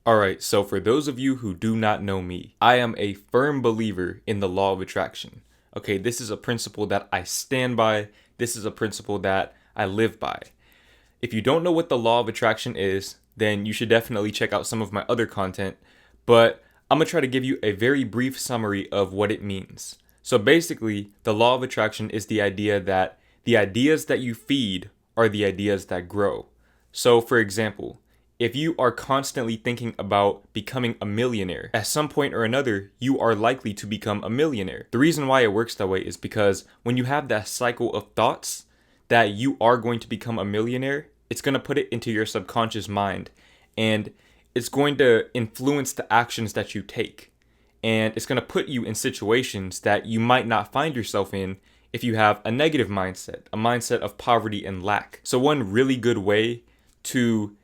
Alright, so for those of you who do not know me, I am a firm believer in the law of attraction. Okay, this is a principle that I stand by. This is a principle that I live by. If you don't know what the law of attraction is, then you should definitely check out some of my other content. But I'm going to try to give you a very brief summary of what it means. So basically, the law of attraction is the idea that the ideas that you feed are the ideas that grow. So for example, if you are constantly thinking about becoming a millionaire, at some point or another, you are likely to become a millionaire. The reason why it works that way is because when you have that cycle of thoughts that you are going to become a millionaire, it's going to put it into your subconscious mind, and it's going to influence the actions that you take. And it's going to put you in situations that you might not find yourself in if you have a negative mindset, a mindset of poverty and lack. So one really good way to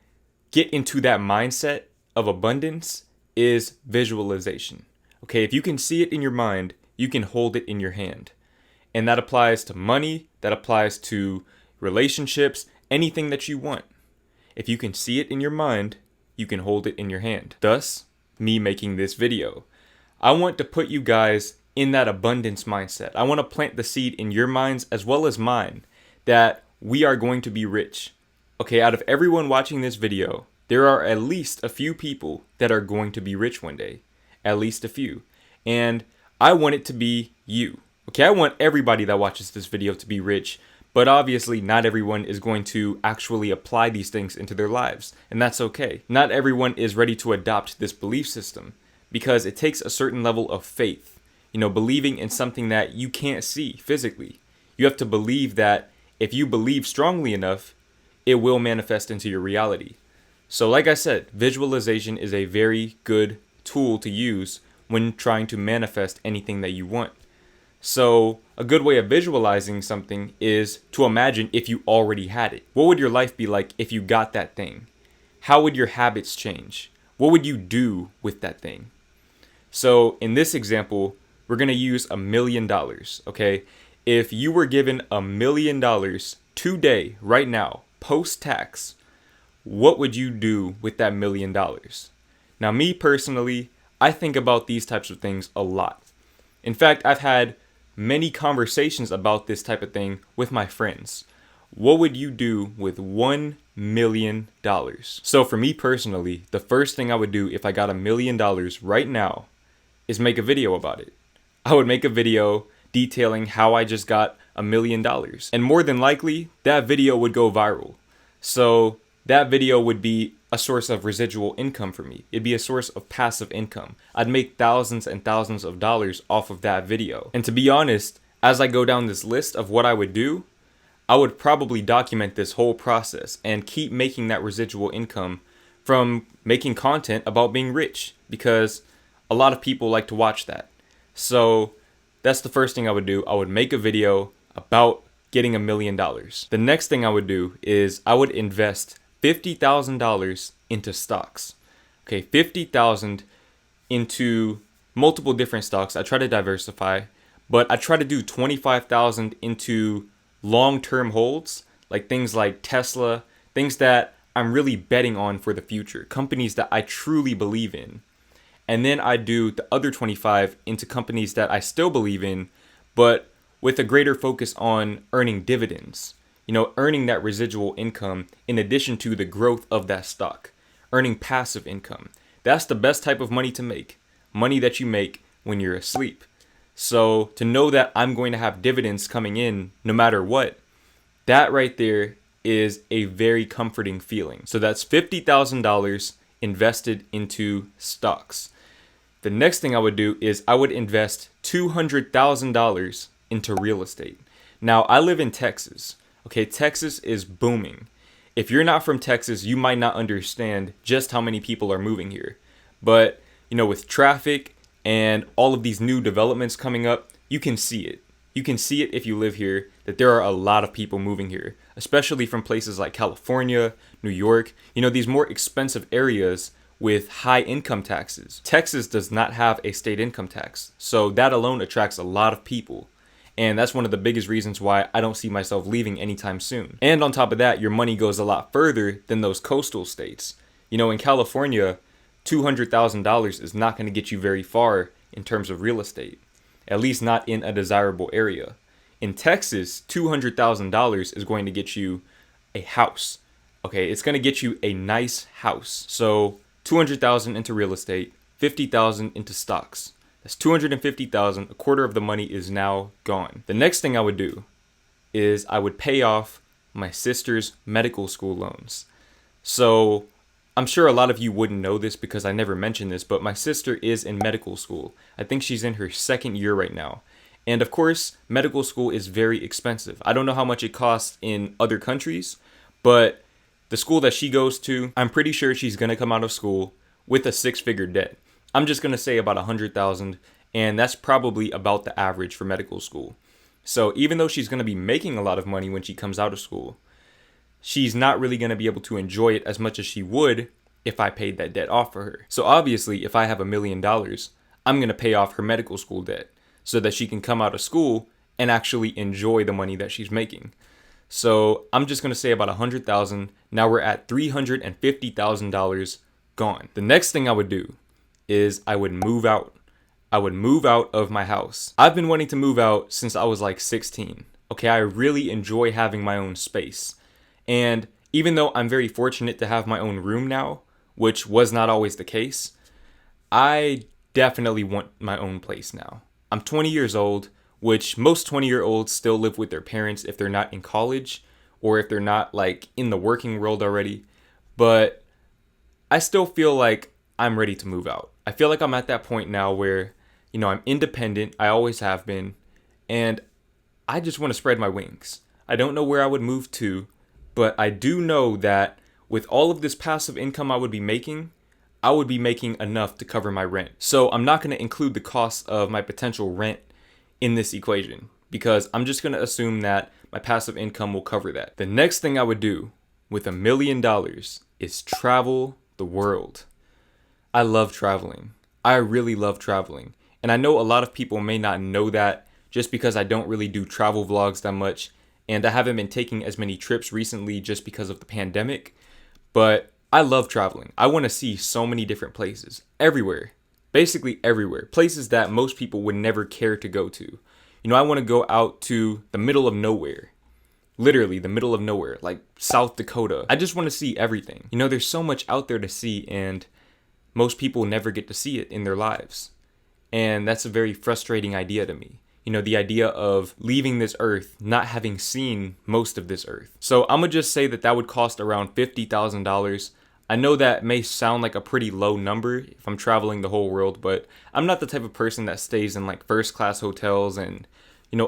get into that mindset of abundance is visualization. Okay, if you can see it in your mind, you can hold it in your hand. And that applies to money, that applies to relationships, anything that you want. If you can see it in your mind, you can hold it in your hand. Thus, me making this video. I want to put you guys in that abundance mindset. I want to plant the seed in your minds as well as mine that we are going to be rich. Okay, out of everyone watching this video, there are at least a few people that are going to be rich one day. At least a few. And I want it to be you. Okay, I want everybody that watches this video to be rich, but obviously not everyone is going to actually apply these things into their lives, and that's okay. Not everyone is ready to adopt this belief system because it takes a certain level of faith. Believing in something that you can't see physically. You have to believe that if you believe strongly enough, it will manifest into your reality. So like I said, visualization is a very good tool to use when trying to manifest anything that you want. So a good way of visualizing something is to imagine if you already had it. What would your life be like if you got that thing? How would your habits change? What would you do with that thing? So in this example, we're going to use $1 million, okay? If you were given $1 million today, right now, post-tax, what would you do with that $1 million? Now, me personally, I think about these types of things a lot. In fact, I've had many conversations about this type of thing with my friends. What would you do with $1 million? So for me personally, the first thing I would do if I got $1 million right now is make a video about it. I would make a video detailing how I just got $1 million. And more than likely, that video would go viral. So that video would be a source of residual income for me. It'd be a source of passive income. I'd make thousands and thousands of dollars off of that video. And to be honest, as I go down this list of what I would do, I would probably document this whole process and keep making that residual income from making content about being rich, because a lot of people like to watch that. So that's the first thing I would do. I would make a video about getting $1 million. The next thing I would do is I would invest $50,000 into stocks. Okay, $50,000 into multiple different stocks. I try to diversify, but I try to do $25,000 into long-term holds, like things like Tesla, things that I'm really betting on for the future, companies that I truly believe in. And then I do the other 25 into companies that I still believe in, but with a greater focus on earning dividends. Earning that residual income in addition to the growth of that stock. Earning passive income. That's the best type of money to make. Money that you make when you're asleep. So to know that I'm going to have dividends coming in no matter what, that right there is a very comforting feeling. So that's $50,000 invested into stocks. The next thing I would do is I would invest $200,000 into real estate. Now, I live in Texas. Okay, Texas is booming. If you're not from Texas, you might not understand just how many people are moving here. But, with traffic and all of these new developments coming up, you can see it. You can see it if you live here, that there are a lot of people moving here, especially from places like California, New York, these more expensive areas with high income taxes. Texas does not have a state income tax, so that alone attracts a lot of people. And that's one of the biggest reasons why I don't see myself leaving anytime soon. And on top of that, your money goes a lot further than those coastal states. In California, $200,000 is not going to get you very far in terms of real estate, at least not in a desirable area. In Texas, $200,000 is going to get you a house. Okay, it's going to get you a nice house. So 200,000 into real estate, 50,000 into stocks. That's 250,000. A quarter of the money is now gone. The next thing I would do is I would pay off my sister's medical school loans. So I'm sure a lot of you wouldn't know this because I never mentioned this, but my sister is in medical school. I think she's in her second year right now. And of course, medical school is very expensive. I don't know how much it costs in other countries, but the school that she goes to, I'm pretty sure she's going to come out of school with a six-figure debt. I'm just going to say about 100,000, and that's probably about the average for medical school. So even though she's going to be making a lot of money when she comes out of school, she's not really going to be able to enjoy it as much as she would if I paid that debt off for her. So obviously, if I have $1 million, I'm going to pay off her medical school debt so that she can come out of school and actually enjoy the money that she's making. So I'm just going to say about 100,000. Now we're at $350,000 gone. The next thing I would do is I would move out. I would move out of my house. I've been wanting to move out since I was like 16. Okay, I really enjoy having my own space. And even though I'm very fortunate to have my own room now, which was not always the case, I definitely want my own place now. I'm 20 years old, which most 20-year-olds still live with their parents if they're not in college or if they're not like in the working world already. But I still feel like I'm ready to move out. I feel like I'm at that point now where, I'm independent. I always have been. And I just want to spread my wings. I don't know where I would move to, but I do know that with all of this passive income I would be making enough to cover my rent. So I'm not going to include the cost of my potential rent in this equation because I'm just going to assume that my passive income will cover that. The next thing I would do with $1 million is travel the world. I love traveling. I really love traveling. And I know a lot of people may not know that just because I don't really do travel vlogs that much. And I haven't been taking as many trips recently just because of the pandemic. But I love traveling. I want to see so many different places. Everywhere. Basically everywhere. Places that most people would never care to go to. I want to go out to the middle of nowhere. Literally the middle of nowhere. Like South Dakota. I just want to see everything. There's so much out there to see and most people never get to see it in their lives. And that's a very frustrating idea to me. The idea of leaving this earth, not having seen most of this earth. So I'm going to just say that would cost around $50,000. I know that may sound like a pretty low number if I'm traveling the whole world, but I'm not the type of person that stays in like first class hotels and,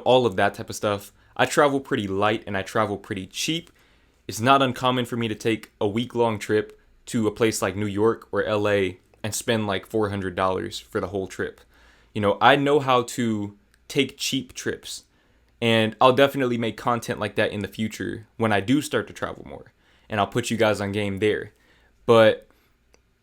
all of that type of stuff. I travel pretty light and I travel pretty cheap. It's not uncommon for me to take a week-long trip to a place like New York or LA and spend like $400 for the whole trip. I know how to take cheap trips, and I'll definitely make content like that in the future when I do start to travel more, and I'll put you guys on game there. But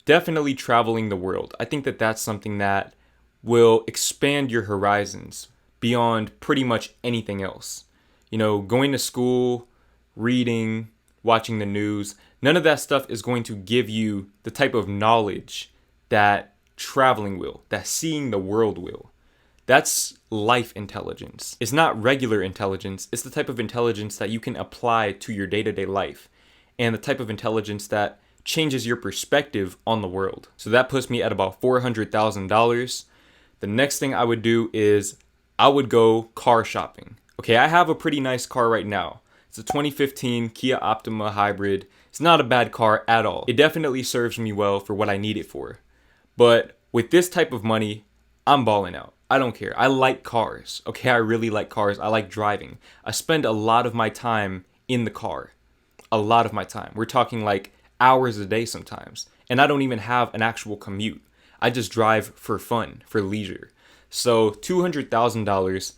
definitely traveling the world. I think that that's something that will expand your horizons beyond pretty much anything else. Going to school, reading, watching the news, none of that stuff is going to give you the type of knowledge that traveling will, that seeing the world will. That's life intelligence. It's not regular intelligence. It's the type of intelligence that you can apply to your day-to-day life and the type of intelligence that changes your perspective on the world. So that puts me at about $400,000. The next thing I would do is I would go car shopping. Okay, I have a pretty nice car right now. It's a 2015 Kia Optima hybrid. It's not a bad car at all. It definitely serves me well for what I need it for. But with this type of money, I'm balling out. I don't care. I like cars. Okay, I really like cars. I like driving. I spend a lot of my time in the car. A lot of my time. We're talking like hours a day sometimes. And I don't even have an actual commute. I just drive for fun, for leisure. So $200,000,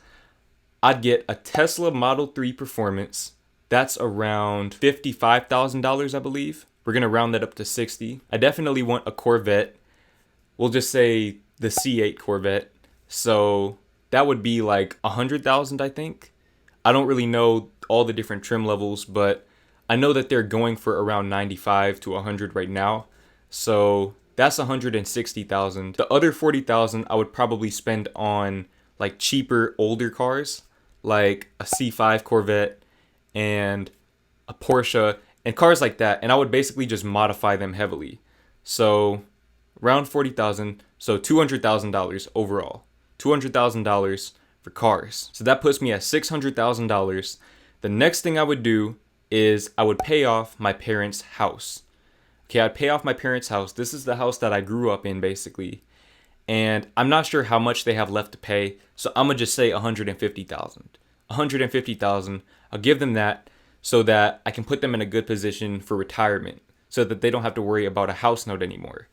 I'd get a Tesla Model 3 Performance. That's around $55,000, I believe. We're going to round that up to 60. I definitely want a Corvette. We'll just say the C8 Corvette. So that would be like 100,000, I think. I don't really know all the different trim levels, but I know that they're going for around 95 to 100 right now. So That's 160,000. The other 40,000 I would probably spend on like cheaper older cars, like a C5 Corvette and a Porsche and cars like that, and I would basically just modify them heavily. So around 40,000, so $200,000 overall. $200,000 for cars. So that puts me at $600,000. The next thing I would do is I would pay off my parents' house. Okay, I'd pay off my parents' house. This is the house that I grew up in, basically. And I'm not sure how much they have left to pay, so I'm gonna just say 150,000. 150,000. I'll give them that so that I can put them in a good position for retirement, so that they don't have to worry about a house note anymore.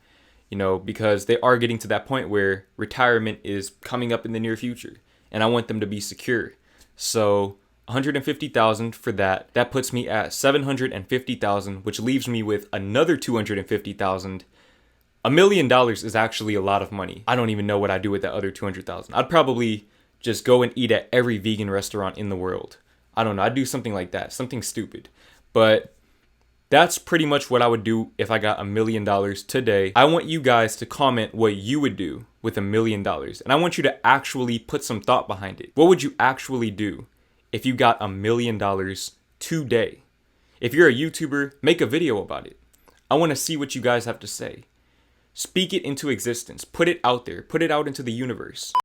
You know, because they are getting to that point where retirement is coming up in the near future, and I want them to be secure. So 150,000 for that. That puts me at 750,000, which leaves me with another 250,000. $1 million is actually a lot of money. I don't even know what I'd do with that other 200,000. I'd probably just go and eat at every vegan restaurant in the world. I don't know. I'd do something like that, something stupid. But that's pretty much what I would do if I got $1 million today. I want you guys to comment what you would do with $1 million. And I want you to actually put some thought behind it. What would you actually do if you got $1 million today? If you're a YouTuber, make a video about it. I want to see what you guys have to say. Speak it into existence. Put it out there. Put it out into the universe.